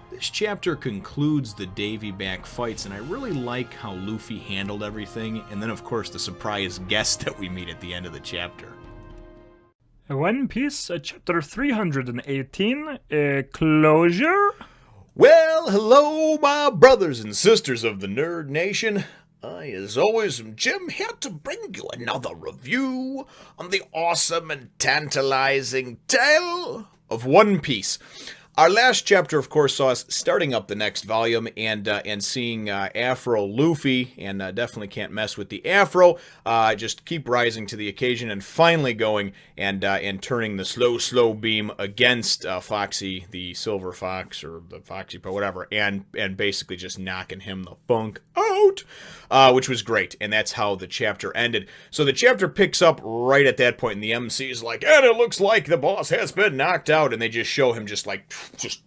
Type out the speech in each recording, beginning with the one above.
This chapter concludes the Davy back fights, and I really like how Luffy handled everything, and then of course the surprise guest that we meet at the end of the chapter. One Piece, chapter 318, Closure? Well, hello my brothers and sisters of the Nerd Nation. I, as always, am Jim, here to bring you another review on the awesome and tantalizing tale of One Piece. Our last chapter, of course, saw us starting up the next volume and seeing Afro Luffy, and definitely can't mess with the Afro. Just keep rising to the occasion and finally going and turning the slow beam against Foxy, the Silver Fox, or the Foxy, whatever, and basically just knocking him the funk out, which was great, and that's how the chapter ended. So the chapter picks up right at that point, and the MC is like, and it looks like the boss has been knocked out, and they just show him just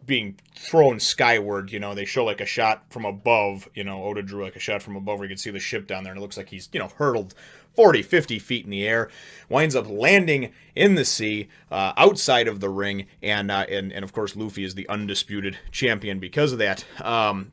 being thrown skyward. You know, they show like a shot from above. You know, Oda drew like a shot from above where you can see the ship down there, and it looks like he's, hurtled 40, 50 feet in the air, winds up landing in the sea, outside of the ring, and of course Luffy is the undisputed champion because of that.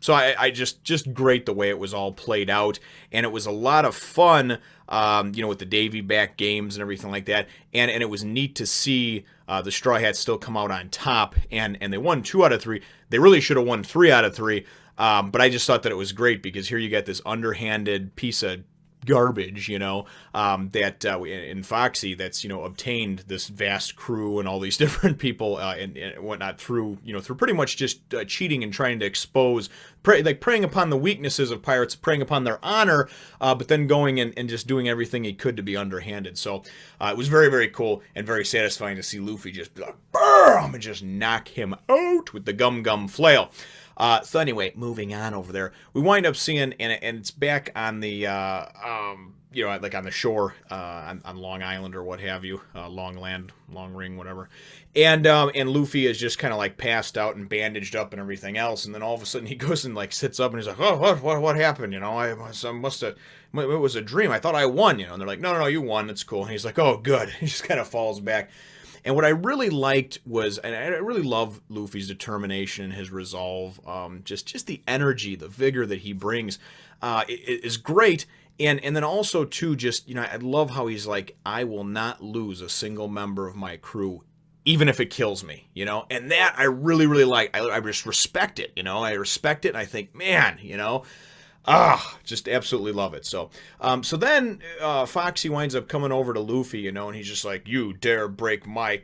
So I just great the way it was all played out, and it was a lot of fun, with the Davy back games and everything like that, and it was neat to see the Straw Hats still come out on top, and they won 2 out of 3. They really should have won 3 out of 3, but I just thought that it was great because here you got this underhanded piece of garbage, that in Foxy that's, obtained this vast crew and all these different people and whatnot through pretty much just cheating and trying to expose, preying upon the weaknesses of pirates, preying upon their honor, but then going and just doing everything he could to be underhanded. So it was very, very cool and very satisfying to see Luffy just be like, BAM! And just knock him out with the gum flail. So anyway, moving on over there, we wind up seeing, and it's back on the, like on the shore, on Long Island or what have you, Long Land, Long Ring, whatever. And Luffy is just kind of like passed out and bandaged up and everything else. And then all of a sudden he goes and like sits up and he's like, oh, what happened? I must have, it was a dream. I thought I won, And they're like, no, you won. It's cool. And he's like, oh, good. He just kind of falls back. And what I really liked was, and I really love Luffy's determination and his resolve, just the energy, the vigor that he brings is great. And then also, too, just, I love how he's like, I will not lose a single member of my crew, even if it kills me, And that I really, really like. I just respect it, I respect it, and I think, man, just absolutely love it. So then Foxy winds up coming over to Luffy, and he's just like, you dare break my,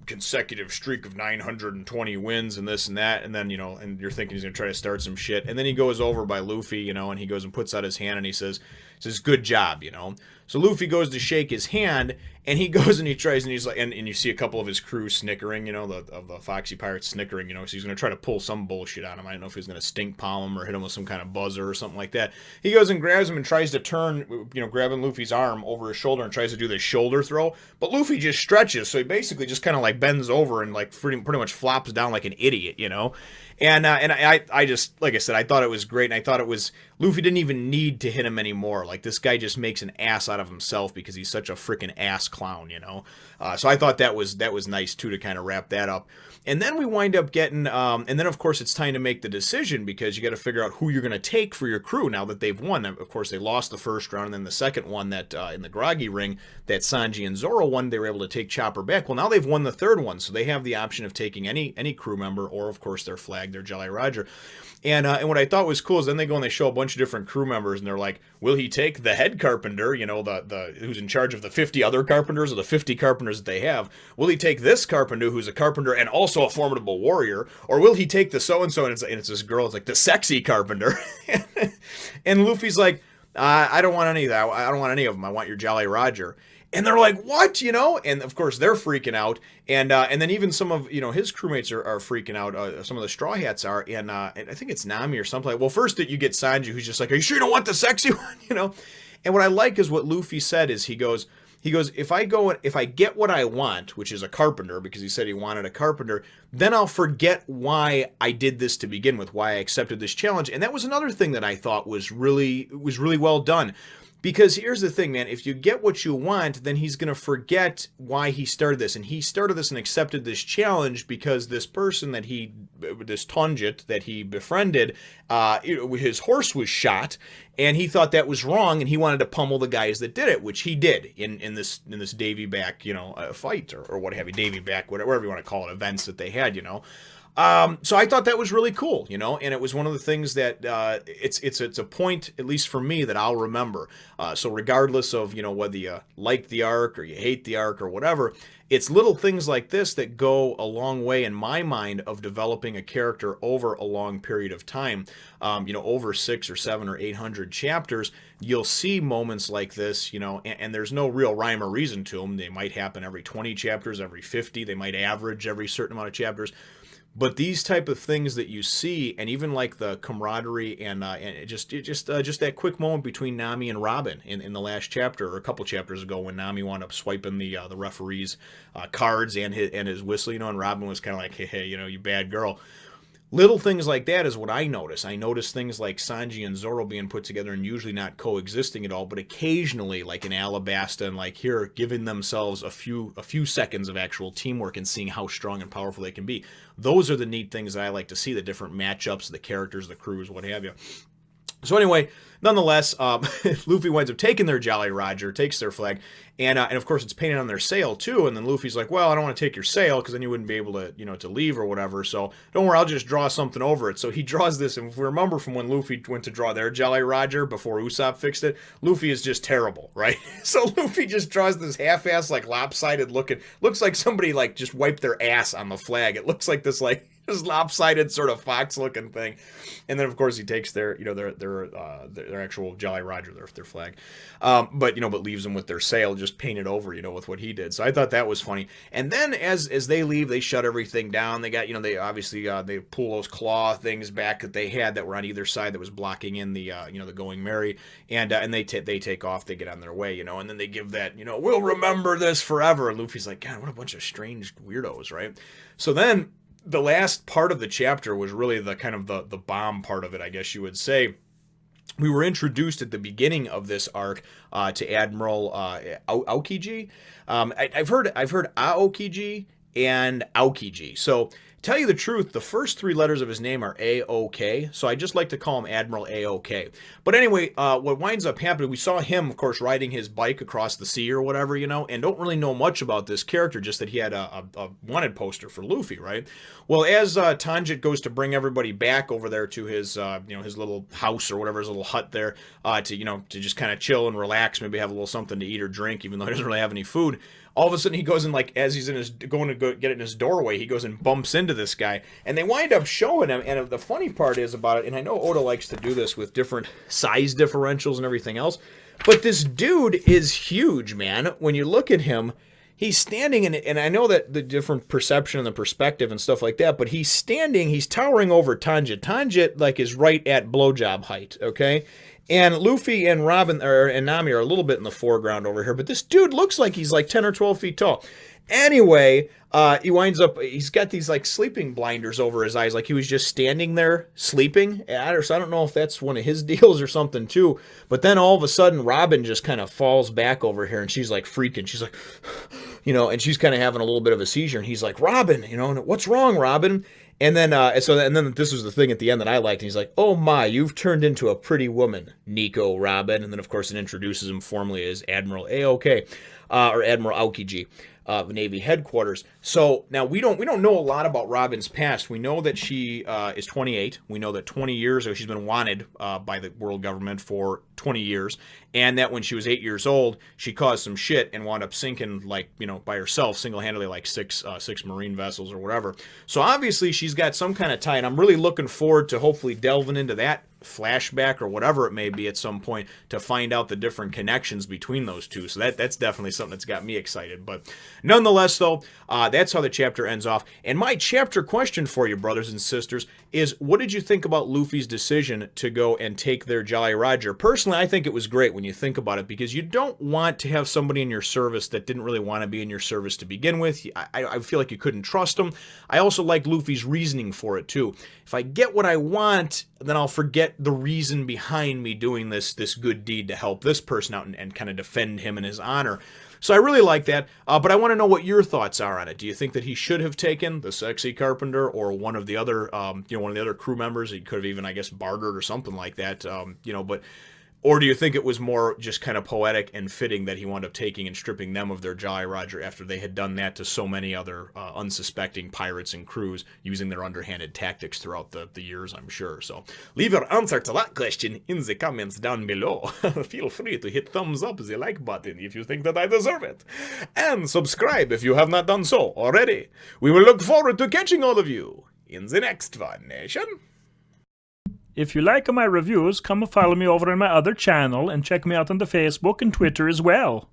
consecutive streak of 920 wins and this and that. And then, and you're thinking he's going to try to start some shit. And then he goes over by Luffy, and he goes and puts out his hand and he says, good job, So Luffy goes to shake his hand, and he goes and he tries, and he's like, and you see a couple of his crew snickering, the Foxy Pirates snickering, so he's going to try to pull some bullshit on him. I don't know if he's going to stink palm him or hit him with some kind of buzzer or something like that. He goes and grabs him and tries to turn, grabbing Luffy's arm over his shoulder and tries to do this shoulder throw, but Luffy just stretches, so he basically just kind of like bends over and like pretty much flops down like an idiot, And I just, like I said, I thought it was great, and I thought it was, Luffy didn't even need to hit him anymore. Like, this guy just makes an ass out of himself because he's such a freaking ass clown, So I thought that was nice, too, to kind of wrap that up. And then we wind up getting, and then, of course, it's time to make the decision because you got to figure out who you're going to take for your crew now that they've won. Of course, they lost the first round, and then the second one that, in the Groggy Ring, that Sanji and Zoro won, they were able to take Chopper back. Well, now they've won the third one, so they have the option of taking any crew member or, of course, their flag, their Jolly Roger. And what I thought was cool is then they go and they show a bunch of different crew members, and they're like, will he take the head carpenter, the who's in charge of the 50 other carpenters or the 50 carpenters that they have? Will he take this carpenter who's a carpenter and also a formidable warrior? Or will he take the so-and-so, and it's this girl, it's like the sexy carpenter? And Luffy's like, I don't want any of that. I don't want any of them. I want your Jolly Roger. And they're like, what, And of course they're freaking out, and then even some of his crewmates are freaking out. Some of the Straw Hats are, and I think it's Nami or something. Like, well, first that you get Sanji, who's just like, are you sure you don't want the sexy one, And what I like is what Luffy said is he goes, if I get what I want, which is a carpenter, because he said he wanted a carpenter, then I'll forget why I did this to begin with, why I accepted this challenge. And that was another thing that I thought was really well done. Because here's the thing, man. If you get what you want, then he's going to forget why he started this. And he started this and accepted this challenge because this person this Tonjit that he befriended, his horse was shot, and he thought that was wrong, and he wanted to pummel the guys that did it, which he did in this Davy back, fight or what have you, Davy back, whatever you want to call it, events that they had, So I thought that was really cool, and it was one of the things that it's a point, at least for me, that I'll remember. So regardless of, whether you like the arc or you hate the arc or whatever, it's little things like this that go a long way in my mind of developing a character over a long period of time. Over 600 or 700 or 800 chapters, you'll see moments like this, and there's no real rhyme or reason to them. They might happen every 20 chapters, every 50. They might average every certain amount of chapters. But these type of things that you see, and even like the camaraderie and just that quick moment between Nami and Robin in the last chapter or a couple chapters ago when Nami wound up swiping the referee's cards and his whistle, and Robin was kind of like, hey, you bad girl. Little things like that is what I notice. I notice things like Sanji and Zoro being put together and usually not coexisting at all, but occasionally, like in Alabasta and like here, giving themselves a few seconds of actual teamwork and seeing how strong and powerful they can be. Those are the neat things that I like to see, the different matchups, the characters, the crews, what have you. So anyway, nonetheless, Luffy winds up taking their Jolly Roger, takes their flag, and of course it's painted on their sail too. And then Luffy's like, "Well, I don't want to take your sail because then you wouldn't be able to, to leave or whatever. So don't worry, I'll just draw something over it." So he draws this, and if we remember from when Luffy went to draw their Jolly Roger before Usopp fixed it, Luffy is just terrible, right? So Luffy just draws this half-ass, like lopsided looking, looks like somebody like just wiped their ass on the flag. It looks like this this lopsided sort of fox looking thing. And then of course he takes their actual Jolly Roger, their flag, but leaves them with their sail just painted over, with what he did. So I thought that was funny. And then as they leave, they shut everything down. They got, they obviously they pull those claw things back that they had that were on either side that was blocking in the the Going Merry, and they take off. They get on their way, and then they give that, we'll remember this forever. And Luffy's like, God, what a bunch of strange weirdos, right? So then the last part of the chapter was really the kind of the bomb part of it, I guess you would say. We were introduced at the beginning of this arc to Admiral Aokiji. I've heard Aokiji and Aokiji. So tell you the truth, the first three letters of his name are A-O-K, so I just like to call him Admiral A-O-K. But anyway, what winds up happening, we saw him, of course, riding his bike across the sea or whatever, and don't really know much about this character, just that he had a wanted poster for Luffy, right? Well, as Tonjit goes to bring everybody back over there to his, his little house or whatever, his little hut there, to just kind of chill and relax, maybe have a little something to eat or drink, even though he doesn't really have any food. All of a sudden, he goes in, like, as he's going to go get it in his doorway, he goes and bumps into this guy, and they wind up showing him, and the funny part is about it, and I know Oda likes to do this with different size differentials and everything else, but this dude is huge, man. When you look at him, he's standing, and I know that the different perception and the perspective and stuff like that, but he's towering over Tonjit. Tonjit, like, is right at blowjob height, okay? And Luffy and Robin and Nami are a little bit in the foreground over here, but this dude looks like he's like 10 or 12 feet tall. Anyway, he's got these like sleeping blinders over his eyes, like he was just standing there sleeping. So I don't know if that's one of his deals or something too. But then all of a sudden, Robin just kind of falls back over here, and she's like freaking. She's like, and she's kind of having a little bit of a seizure. And he's like, Robin, what's wrong, Robin? And then, then this was the thing at the end that I liked. And he's like, "Oh my, you've turned into a pretty woman, Nico Robin." And then, of course, it introduces him formally as Admiral Aokiji, or Admiral Aokiji, Navy headquarters. So now we don't know a lot about Robin's past. We know that she is 28. We know that 20 years ago she's been wanted by the world government for 20 years, and that when she was 8 years old, she caused some shit and wound up sinking, like, by herself, single-handedly, like six marine vessels or whatever. So obviously she's got some kind of tie, and I'm really looking forward to hopefully delving into that flashback or whatever it may be at some point to find out the different connections between those two. So that's definitely something that's got me excited. But nonetheless, though, that's how the chapter ends off. And my chapter question for you, brothers and sisters, is what did you think about Luffy's decision to go and take their Jolly Roger? Personally, I think it was great when you think about it, because you don't want to have somebody in your service that didn't really want to be in your service to begin with. I feel like you couldn't trust them. I also like Luffy's reasoning for it, too. If I get what I want, then I'll forget get the reason behind me doing this good deed to help this person out and kind of defend him in his honor. So I really like that, but I want to know what your thoughts are on it. Do you think that he should have taken the sexy carpenter or one of the other, one of the other crew members? He could have even, I guess, bartered or something like that, but... Or do you think it was more just kind of poetic and fitting that he wound up taking and stripping them of their Jolly Roger after they had done that to so many other unsuspecting pirates and crews using their underhanded tactics throughout the years, I'm sure. So leave your answer to that question in the comments down below. Feel free to hit thumbs up the like button if you think that I deserve it. And subscribe if you have not done so already. We will look forward to catching all of you in the next one, Nation. If you like my reviews, come follow me over on my other channel and check me out on the Facebook and Twitter as well.